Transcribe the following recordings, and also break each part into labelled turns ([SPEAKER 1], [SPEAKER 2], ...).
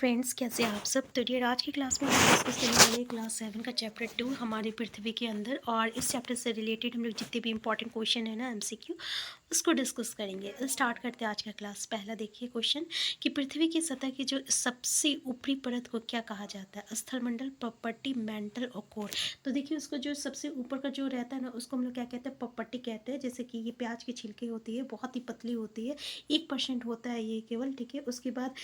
[SPEAKER 1] Friends, कैसे हैं आप सब। तो डियर, आज की क्लास में हम डिस्कस करने वाले हैं क्लास 7 का चैप्टर 2 हमारी पृथ्वी के अंदर। और इस चैप्टर से रिलेटेड हम लोग जितने भी इंपॉर्टेंट क्वेश्चन है ना एमसीक्यू, उसको डिस्कस करेंगे। स्टार्ट करते हैं आज का क्लास। पहला देखिए क्वेश्चन कि पृथ्वी की सतह की जो सबसे ऊपरी परत को क्या कहा जाता है। स्थलमंडल, पपट्टी, मैंटल और कोर। तो देखिए उसको जो सबसे ऊपर का जो रहता है ना, उसको हम लोग क्या कहते हैं, पपट्टी कहते हैं। जैसे कि ये प्याज की छिलके होती है, बहुत ही पतली होती है, 1% होता है ये केवल, ठीक है। उसके बाद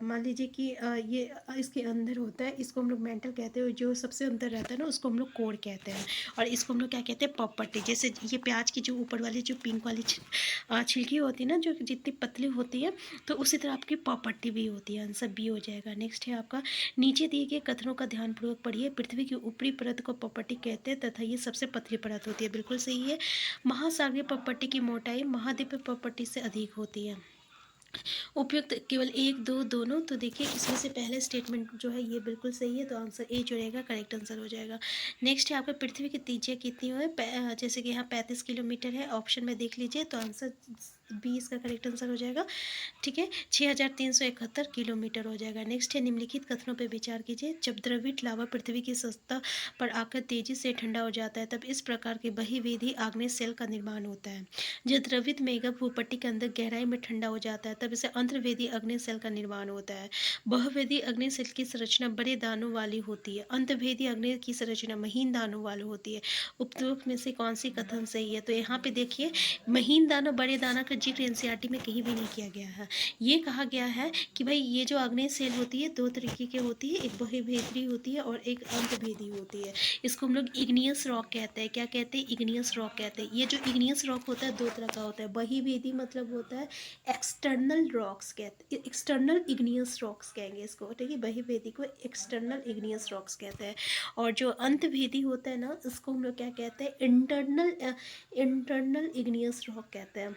[SPEAKER 1] मान लीजिए कि ये इसके अंदर होता है, इसको हम लोग मेंटल कहते हैं। जो सबसे अंदर रहता है ना, उसको हम लोग कोर कहते हैं। और इसको हम लोग क्या कहते हैं, पपट्टी। जैसे ये प्याज की जो ऊपर वाली जो पिंक वाली छिलकी होती है ना, जो जितनी पतली होती है, तो उसी तरह आपकी पपट्टी भी होती है। आंसर बी हो जाएगा। नेक्स्ट है आपका, नीचे दिए गए कथनों का ध्यानपूर्वक पढ़िए। पृथ्वी की ऊपरी परत को पपट्टी कहते हैं तथा ये सबसे पतली परत होती है। बिल्कुल सही है। महासागरीय पपट्टी की मोटाई महाद्वीपीय पपट्टी से अधिक होती है। उपयुक्त केवल एक दो दोनों। तो देखिए इसमें से पहले स्टेटमेंट जो है ये बिल्कुल सही है, तो आंसर ए जो रहेगा करेक्ट आंसर हो जाएगा। नेक्स्ट है आपका, पृथ्वी की त्रिज्या कितनी है। जैसे कि यहाँ 35 किलोमीटर है, ऑप्शन में देख लीजिए, तो आंसर 20 का करेक्ट आंसर हो जाएगा, ठीक है। 6371 किलोमीटर हो जाएगा। नेक्स्ट है, निम्नलिखित कथनों पर विचार कीजिए। जब द्रवित लावा पृथ्वी की सतह पर आकर तेजी से ठंडा हो जाता है, तब इस प्रकार के बहिर्वेधी आग्नेय सेल का निर्माण होता है। जब द्रवित मेघा भूपट्टी के अंदर गहराई में ठंडा हो जाता है, तब इसे अंतर्वेदी अग्नि सेल का निर्माण होता है। बहुवेदी अग्नि सेल की संरचना बड़े दानों वाली होती है। अंतर्वेदी अग्नि की संरचना महीन दानों वाली होती है। उपरोक्त में से कौन सी कथन सही है। तो यहाँ पे देखिए, महीन दानों बड़े दाना का जिक्र एनसीईआरटी में कहीं भी नहीं किया गया है। ये कहा गया है कि भाई ये जो अग्नि सेल होती है दो तरीके की होती है, एक बहुभेदी होती है और एक अंतभेदी होती है। इसको हम लोग इग्नियस रॉक कहते हैं। क्या कहते हैं, इग्नियस रॉक कहते हैं। ये जो इग्नियस रॉक होता है दो तरह का होता है। बहिर्वेदी मतलब होता है एक्सटर्नल रॉक्स, कहते हैं एक्सटर्नल इग्नियस रॉक्स कहेंगे इसको, ठीक है। बहिर्वेदी को एक्सटर्नल इग्नियस रॉक्स कहते हैं। और जो अंतभेदी होता है ना, इसको हम लोग क्या कहते हैं, इंटरनल इग्नियस रॉक कहते हैं।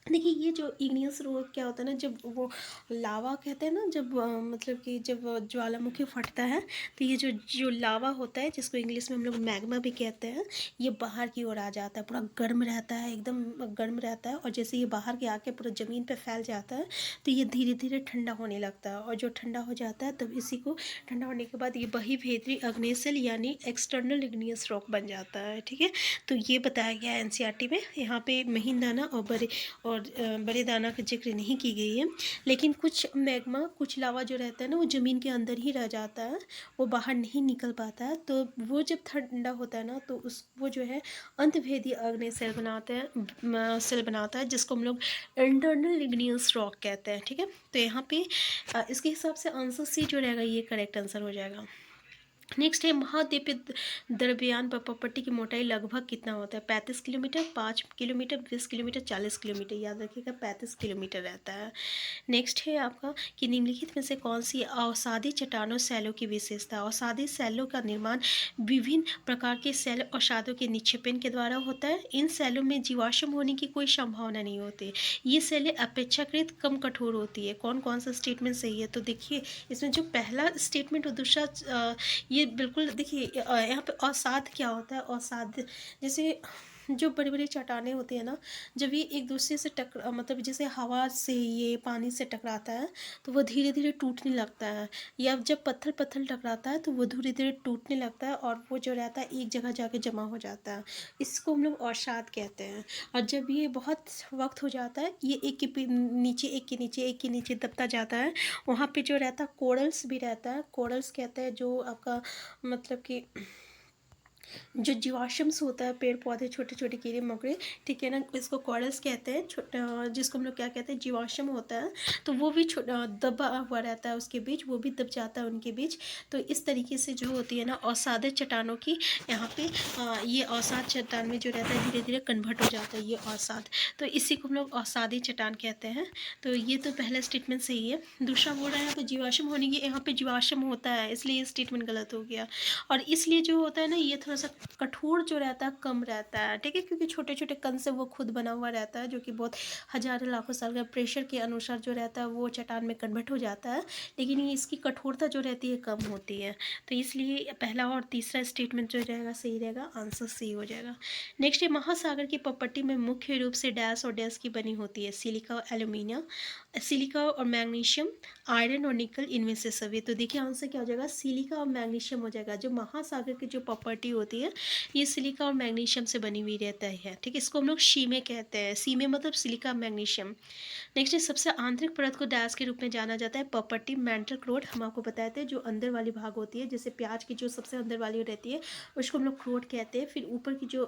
[SPEAKER 1] देखिए ये जो इग्नियस रॉक क्या होता है ना, जब वो लावा कहते हैं ना, जब मतलब कि जब ज्वालामुखी फटता है, तो ये जो जो लावा होता है, जिसको इंग्लिश में हम लोग मैग्मा भी कहते हैं, ये बाहर की ओर आ जाता है। पूरा गर्म रहता है, एकदम गर्म रहता है। और जैसे ये बाहर के आके पूरा ज़मीन पे फैल जाता है, तो ये धीरे धीरे ठंडा होने लगता है। और जो ठंडा हो जाता है, तब इसी को ठंडा होने के बाद ये बहिर्वेदी अग्नेय यानी एक्सटर्नल इग्नियस रॉक बन जाता है, ठीक है। तो ये बताया गया है एनसीईआरटी में। यहाँ पे महीनदाना और बड़े दाना का जिक्र नहीं की गई है। लेकिन कुछ मैग्मा, कुछ लावा जो रहता है ना, वो ज़मीन के अंदर ही रह जाता है, वो बाहर नहीं निकल पाता है। तो वो जब ठंडा होता है ना, तो वो जो है अंतभेदी अग्नि सेल बनाता है, जिसको हम लोग इंटरनल इग्नियस रॉक कहते हैं, ठीक है। तो यहाँ पे इसके हिसाब से आंसर सी जो रहेगा ये करेक्ट आंसर हो जाएगा। नेक्स्ट है, महाद्वीपीय द्रव्यमान पर पपट्टी की मोटाई लगभग कितना होता है। 35 किलोमीटर, 5 किलोमीटर, 20 किलोमीटर, 40 किलोमीटर। याद रखिएगा 35 किलोमीटर रहता है। नेक्स्ट है आपका कि निम्नलिखित में से कौन सी अवसादी चट्टानों सैलों की विशेषता। अवसादी सैलों का निर्माण विभिन्न प्रकार के सैल अवसादों के निक्षेपण के द्वारा होता है। इन सैलों में जीवाश्म होने की कोई संभावना नहीं होती। ये सैलें अपेक्षाकृत कम कठोर होती है। कौन कौन सा स्टेटमेंट सही है। तो देखिए इसमें जो पहला स्टेटमेंट और दूसरा ये बिल्कुल देखिए, यहाँ पे अवसाद क्या होता है। अवसाद जैसे जो बड़ी बड़ी चट्टानें होती है ना, जब ये एक दूसरे से मतलब जैसे हवा से ये पानी से टकराता है, तो वो धीरे धीरे टूटने लगता है। या जब पत्थर पत्थर टकराता है, तो वो धीरे धीरे टूटने लगता है, और वो जो रहता है एक जगह जाके जमा हो जाता है। इसको हम लोग अवसाद कहते हैं। और जब ये बहुत वक्त हो जाता है, ये एक के नीचे एक के नीचे एक के नीचे दबता जाता है, वहाँ पे जो रहता है कोरल्स भी रहता है। कोरल्स कहते हैं जो आपका मतलब कि जो जीवाश्म्स होता है, पेड़ पौधे, छोटे छोटे कीड़े मकोड़े, ठीक है ना, इसको कॉरल्स कहते हैं। छोटा जिसको हम लोग क्या कहते हैं, जीवाश्म होता है, तो वो भी दबा हुआ रहता है उसके बीच, वो भी दब जाता है उनके बीच। तो इस तरीके से जो होती है ना अवसाद चट्टानों की, यहाँ पे ये अवसाद चट्टान में जो रहता है धीरे धीरे कन्वर्ट हो जाता है ये अवसाद, तो इसी को हम लोग अवसादी चट्टान कहते हैं। तो ये तो पहला स्टेटमेंट सही है। दूसरा बोल रहा है यहाँ पे जीवाश्म होने की, यहाँ पे जीवाश्म होता है, इसलिए ये स्टेटमेंट गलत हो गया। और इसलिए जो होता है ना, ये थोड़ा सा कठोर जो रहता है कम रहता है, ठीक है, क्योंकि छोटे छोटे कण से वो खुद बना हुआ रहता है, जो कि बहुत हजारों लाखों साल का प्रेशर के अनुसार जो रहता है वो चट्टान में कन्वर्ट हो जाता है, लेकिन ये इसकी कठोरता जो रहती है कम होती है। तो इसलिए पहला और तीसरा स्टेटमेंट जो रहेगा सही रहेगा, आंसर सी हो जाएगा। नेक्स्ट है महासागर की प्रॉपर्टी में मुख्य रूप से डैश और डैश की बनी होती है, सिलिका और एल्यूमिनियम, सिलिका और मैग्नीशियम, आयरन और निकल, इनमें से सभी। तो देखिए आंसर क्या हो जाएगा, सिलिका और मैग्नीशियम हो जाएगा। जो महासागर की जो प्रॉपर्टी होती है ये सिलिका और मैग्नीशियम से बनी हुई रहता है, ठीक है। इसको हम लोग शीमे कहते हैं, शीमे मतलब सिलिका मैग्नीशियम। नेक्स्ट है सबसे आंतरिक परत को डैश के रूप में जाना जाता है, प्रॉपर्टी मेंटल क्रोड। हम आपको बताए थे जो अंदर वाली भाग होती है, जैसे प्याज की जो सबसे अंदर वाली रहती है उसको हम लोग क्रोड कहते हैं। फिर ऊपर की जो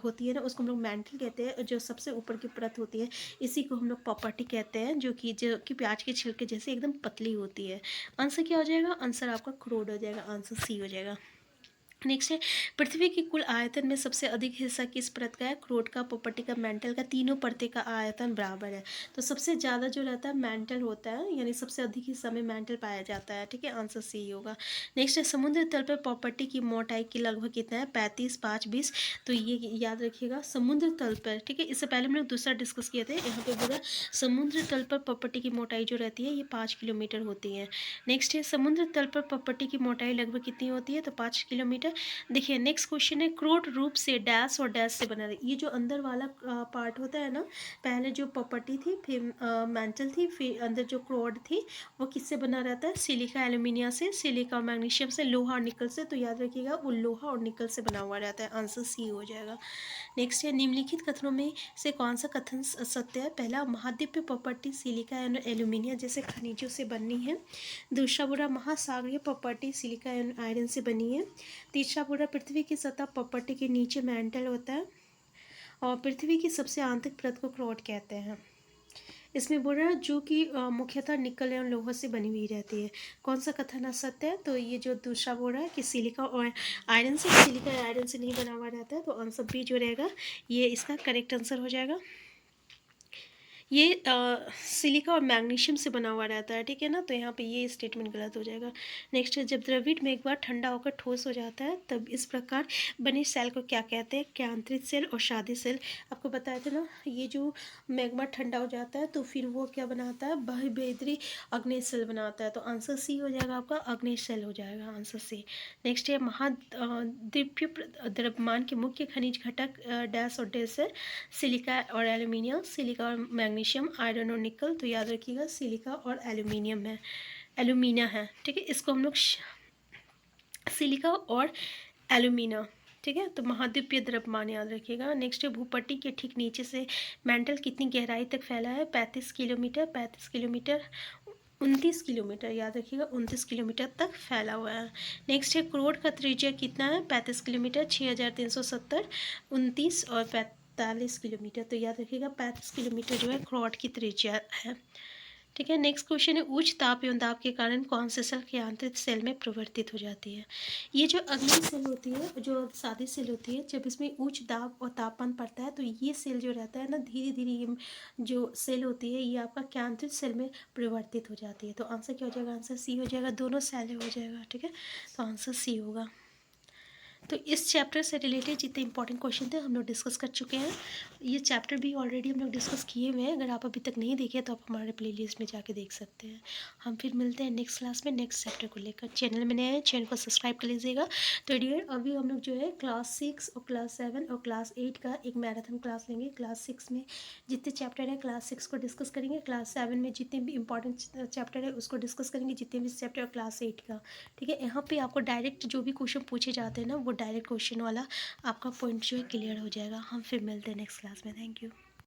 [SPEAKER 1] होती है ना उसको हम लोग मेंटल कहते हैं, जो सबसे ऊपर की परत होती है इसी को हम लोग प्रॉपर्टी कहते हैं, जो कि प्याज के छिलके जैसे एकदम पतली होती है। आंसर क्या हो जाएगा, आंसर आपका क्रोड हो जाएगा, आंसर सी हो जाएगा। नेक्स्ट है पृथ्वी की कुल आयतन में सबसे अधिक हिस्सा किस परत का है, क्रोड का, प्रॉपर्टी का, मेंटल का, तीनों परतें का आयतन बराबर है। तो सबसे ज़्यादा जो रहता है मेंटल होता है, यानी सबसे अधिक हिस्सा में मेंटल पाया जाता है, ठीक है, आंसर सी होगा। नेक्स्ट है समुद्र तल पर प्रॉपर्टी की मोटाई की लगभग कितना है, 35, 5, 20। तो ये याद रखिएगा समुद्र तल पर, ठीक है। इससे पहले हम लोग दूसरा डिस्कस किए थे, यहाँ पे बोला समुद्र तल पर प्रॉपर्टी की मोटाई जो रहती है ये 5 किलोमीटर होती है। नेक्स्ट है समुद्र तल पर प्रॉपर्टी की मोटाई लगभग कितनी होती है, तो 5 किलोमीटर। देखिए नेक्स्ट क्वेश्चन है क्रोड रूप से डैश और डैश से बना है। ये जो अंदर वाला पार्ट होता है ना, पहले जो प्रॉपर्टी थी, फिर मेंटल थी, फिर अंदर जो क्रोड थी वो किससे बना रहता है, सिलिका एल्यूमिनियम से, सिलिका और मैग्नीशियम से, लोहा और निकल से। तो याद रखिएगा वो लोहा और निकल से बना हुआ रहता है, आंसर सी हो जाएगा। नेक्स्ट है निम्नलिखित कथनों में से कौन सा कथन सत्य है, पहला महाद्वीपीय प्रॉपर्टी सिलिका एंड एल्यूमिनियम जैसे खनिजों से बननी है, दूसरा बुरा महासागरीय प्रॉपर्टी सिलिका एंड आयरन से बनी है, तीसरा पूरा पृथ्वी की सतह प्रॉपर्टी के नीचे मेंटल होता है, और पृथ्वी की सबसे आंतरिक परत को क्रोड कहते हैं। इसमें बोल रहा है जो कि मुख्यतः निकल एवं लोहा से बनी हुई रहती है। कौन सा कथन असत्य है, तो ये जो दूसरा बोल रहा है कि सिलिका और आयरन से, सिलिका आयरन से नहीं बना हुआ रहता है, तो आंसर बी जो रहेगा ये इसका करेक्ट आंसर हो जाएगा। ये सिलिका और मैग्नीशियम से बना हुआ रहता है, ठीक है ना, तो यहाँ पे ये स्टेटमेंट गलत हो जाएगा। नेक्स्ट है जब द्रविड में एक बार ठंडा होकर ठोस हो जाता है तब इस प्रकार बने सेल को क्या कहते हैं, केंद्रित सेल और शादी सेल। आपको बताया था ना, ये जो मैग्मा ठंडा हो जाता है तो फिर वो क्या बनाता है, बहुभेदीय अग्नेय सेल बनाता है, तो आंसर सी हो जाएगा आपका, अग्नेय सेल हो जाएगा, आंसर सी। नेक्स्ट है महाद्वीपीय द्रव्यमान के मुख्य खनिज घटक डैश और डैश है, सिलिका और एल्यूमिनियम, सिलिका और मैग्नीशियम, आयरन और निकल। तो याद रखिएगा सिलिका और एल्यूमिनियम है, एल्यूमिना है, ठीक है, इसको हम लोग सिलिका और एल्यूमिना, ठीक है। तो महाद्वीपीय द्रव्यमान याद रखिएगा। नेक्स्ट है भूपट्टी के ठीक नीचे से मेंटल कितनी गहराई तक फैला है, 35 किलोमीटर, 35 किलोमीटर, 29 किलोमीटर, याद रखिएगा 29 किलोमीटर तक फैला हुआ है। नेक्स्ट है क्रोड का त्रिज्या कितना है, 35 किलोमीटर, 6370, 29 और 45 किलोमीटर। तो याद रखिएगा 35 किलोमीटर जो है क्रोड की त्रिज्या है, ठीक है। नेक्स्ट क्वेश्चन है उच्च ताप एवं दाब के कारण कौन से सेल के आंतरिक सेल में परिवर्तित हो जाती है। ये जो अग्नि सेल होती है, जो सादी सेल होती है, जब इसमें उच्च दाब और तापमान पड़ता है तो ये सेल जो रहता है ना, धीरे धीरे ये जो सेल होती है ये आपका कैंसर सेल में परिवर्तित हो जाती है। तो आंसर क्या हो जाएगा, आंसर सी हो जाएगा, दोनों सेल हो जाएगा, ठीक है, तो आंसर सी होगा। तो इस चैप्टर से रिलेटेड जितने इंपॉर्टेंट क्वेश्चन थे हम लोग डिस्कस कर चुके हैं। ये चैप्टर भी ऑलरेडी हम लोग डिस्कस किए हुए हैं, अगर आप अभी तक नहीं देखे तो आप हमारे प्लेलिस्ट में जाके देख सकते हैं। हम फिर मिलते हैं नेक्स्ट क्लास में नेक्स्ट चैप्टर को लेकर। चैनल में नए हैं, चैनल को सब्सक्राइब कर लीजिएगा। तो डियर अभी हम लोग जो है क्लास 6 और क्लास 7 और क्लास 8 का एक मैराथन क्लास लेंगे। क्लास 6 में जितने चैप्टर है क्लास 6 को डिस्कस करेंगे, क्लास 7 में जितने भी इंपॉर्टेंट चैप्टर है उसको डिस्कस करेंगे, जितने भी चैप्टर क्लास 8 का, ठीक है। यहाँ पे आपको डायरेक्ट जो भी क्वेश्चन पूछे जाते हैं ना वो डायरेक्ट क्वेश्चन वाला आपका पॉइंट जो है क्लियर हो जाएगा। हम फिर मिलते हैं नेक्स्ट क्लास में। Thank you.